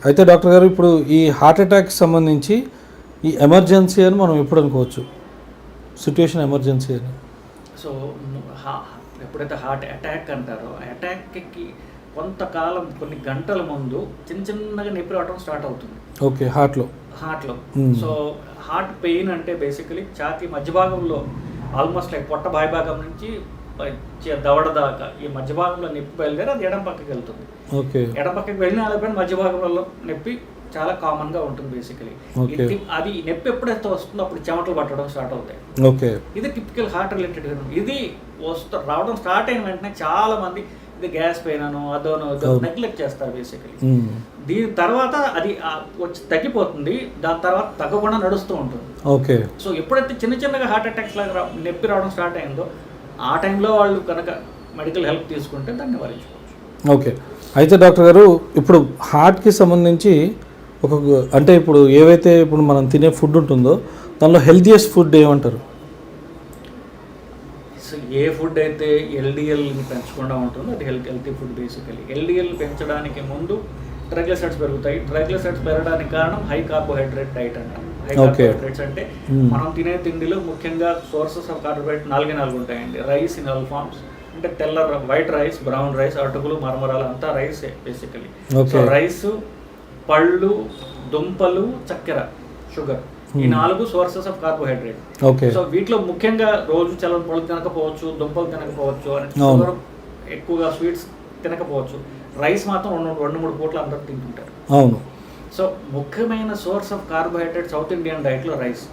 అయితే డాక్టర్ గారు ఇప్పుడు ఈ హార్ట్ అటాక్కి సంబంధించి ఈ ఎమర్జెన్సీ అని మనం ఎప్పుడు అనుకోవచ్చు, సిచ్యువేషన్ ఎమర్జెన్సీ అని? సో ఎప్పుడైతే హార్ట్ అటాక్ అంటారో అటాక్కి కొంతకాలం కొన్ని గంటల ముందు చిన్నగా నొప్పి రావడం స్టార్ట్ అవుతుంది. ఓకే, హార్ట్లో. సో హార్ట్ పెయిన్ అంటే బేసికలీ ఛాతీ మధ్య భాగంలో ఆల్మోస్ట్ లైక్ పొట్ట బాయి భాగం నుంచి దవడ దాకా ఈ మధ్య భాగంలో నొప్పి బయలుదేరి అది ఎడం పక్కకి వెళ్తుంది. ఓకే, ఎడం పక్కకి వెళ్ళిన వాళ్ళపైన మధ్య భాగంలో నొప్పి చాలా కామన్గా ఉంటుంది బేసికలీ. అది నొప్పి ఎప్పుడైతే వస్తుందో అప్పుడు చెమటలు పట్టడం స్టార్ట్ అవుతాయి. ఓకే, ఇది టిపికల్ హార్ట్ రిలేటెడ్. ఇది రావడం స్టార్ట్ అయిన వెంటనే చాలా మంది ఇది గ్యాస్ పెయిన్ అనో అదోనో నెగ్లెక్ట్ చేస్తారు బేసికలీ. దీని తర్వాత అది వచ్చి తగ్గిపోతుంది, దాని తర్వాత తగ్గకుండా నడుస్తూ ఉంటుంది. ఓకే, సో ఎప్పుడైతే చిన్నగా హార్ట్ అటాక్స్ లాగా నొప్పి రావడం స్టార్ట్ అయిందో ఆ టైంలో వాళ్ళు కనుక మెడికల్ హెల్ప్ తీసుకుంటే దాన్ని నివారించుకోవచ్చు. ఓకే, అయితే డాక్టర్ గారు ఇప్పుడు హార్ట్కి సంబంధించి అంటే ఇప్పుడు ఏవైతే ఇప్పుడు మనం తినే ఫుడ్ ఉంటుందో దానిలో హెల్తీయెస్ట్ ఫుడ్ ఏమంటారు? సో ఏ ఫుడ్ అయితే ఎల్డిఎల్ని పెంచకుండా ఉంటుందో అది హెల్తీ ఫుడ్ బేసికలీ. ఎల్డిఎల్ పెంచడానికి ముందు ట్రైగ్లిసరైడ్స్ పెరుగుతాయి. ట్రైగ్లిసరైడ్స్ పెరగడానికి కారణం హై కార్బోహైడ్రేట్ డైట్ అంటాం. హై కార్బోహైడ్రేట్స్ అంటే మనం తినే తిండిలో ముఖ్యంగా సోర్సెస్ ఆఫ్ కార్బోహైడ్రేట్ 4 ఉంటాయండి. రైస్ ఇన్ ఆల్ ఫార్మ్స్ అంటే వైట్ రైస్, బ్రౌన్ రైస్, అటుకులు, మరమరాలు అంతా రైసే బేసికలీ. సో రైస్, పళ్ళు, దుంపలు, చక్కెర, షుగర్, ఈ 4 సోర్సెస్ ఆఫ్ కార్బోహైడ్రేట్. సో వీటిలో ముఖ్యంగా రోజు చల్లని పళ్ళు తినకపోవచ్చు, దుంపలు తినకపోవచ్చు, షుగర్ ఎక్కువగా స్వీట్స్ తినకపోవచ్చు. రైస్ మాత్రం 2-3 పూటలు అందరూ తింటుంటారు. అవును. సో ముఖ్యమైన source of carbohydrate south Indian డైట్లో రైస్.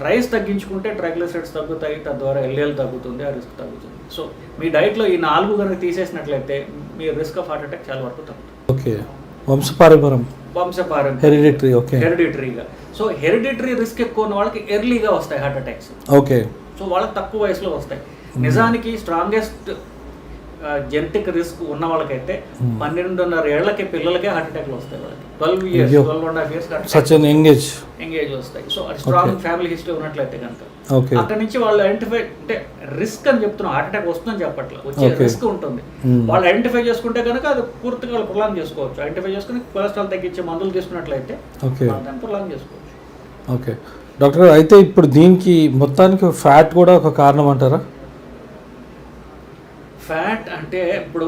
రైస్ తగ్గించుకుంటే ట్రైగ్లిసరైడ్స్ తగ్గుతాయి, తద్వారా ఎల్డిఎల్ తగ్గుతుంది, ఆ రిస్క్ తగ్గుతుంది. సో మీ డైట్లో ఈ 4 కనుక తీసేసినట్లయితే మీ రిస్క్ ఆఫ్ హార్ట్ అటాక్ చాలా వరకు తగ్గుతుంది. ఓకే, వంశపారంపర్యం, హెరిడిటరీగా. సో హెరిడిటరీ రిస్క్ ఎక్కువ ఉన్న వాళ్ళకి ఎర్లీగా వస్తాయి హార్ట్ అటాక్స్. ఓకే, సో వాళ్ళకి తక్కువ వయసులో వస్తాయి. నిజానికి స్ట్రాంగెస్ట్ జెనెటిక్ రిస్క్ ఉన్న వాళ్ళకైతే 12.5 ఏళ్లకి పిల్లలకే హార్ట్ అటాక్లు వస్తాయి. వాళ్ళకి 12.5 years ఎంగేజ్ వస్తాయి. సో అది స్ట్రాంగ్ ఫ్యామిలీ హిస్టరీ ఉన్నట్లయితే కనుక అక్కడ నుంచి వాళ్ళు ఐడెంటిఫై అంటే రిస్క్ అని చెప్తున్నాం, హార్ట్ అటాక్ వస్తుందని చెప్పట్లేదు, వచ్చే రిస్క్ ఉంటుంది. వాళ్ళు ఐడెంటిఫై చేసుకుంటే కనుక అది పూర్తిగా వాళ్ళు ప్రొలాంగ్ చేసుకోవచ్చు. ఐడెంటిఫై చేసుకుని కొలెస్ట్రాల్ తగ్గించే మందులు తీసుకున్నట్లయితే దాన్ని ప్రొలాంగ్ చేసుకోవచ్చు. ఓకే డాక్టర్ గారు, అయితే ఇప్పుడు దీనికి మొత్తానికి ఫ్యాట్ కూడా ఒక కారణం అంటారా? ఫ్యాట్ అంటే ఇప్పుడు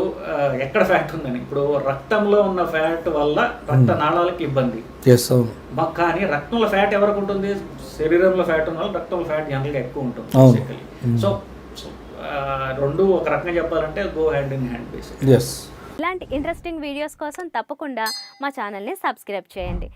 ఎక్కడ ఫ్యాట్ ఉందని, ఇప్పుడు రక్తంలో ఉన్న ఫ్యాట్ వల్ల రక్త నాళాలకు ఇబ్బంది. కానీ రక్తంలో ఫ్యాట్ ఎవరికి ఉంటుంది? శరీరంలో ఫ్యాట్ ఉన్న వాళ్ళు రక్తంలో ఫ్యాట్ జనరల్గా ఎక్కువ ఉంటుంది బేసికలీ. సో రెండు ఒక రకంగా చెప్పాలంటే go hand in hand basically. ఇలాంటి ఇంట్రెస్టింగ్ వీడియోస్ కోసం తప్పకుండా మా ఛానల్ని సబ్స్క్రైబ్ చేయండి.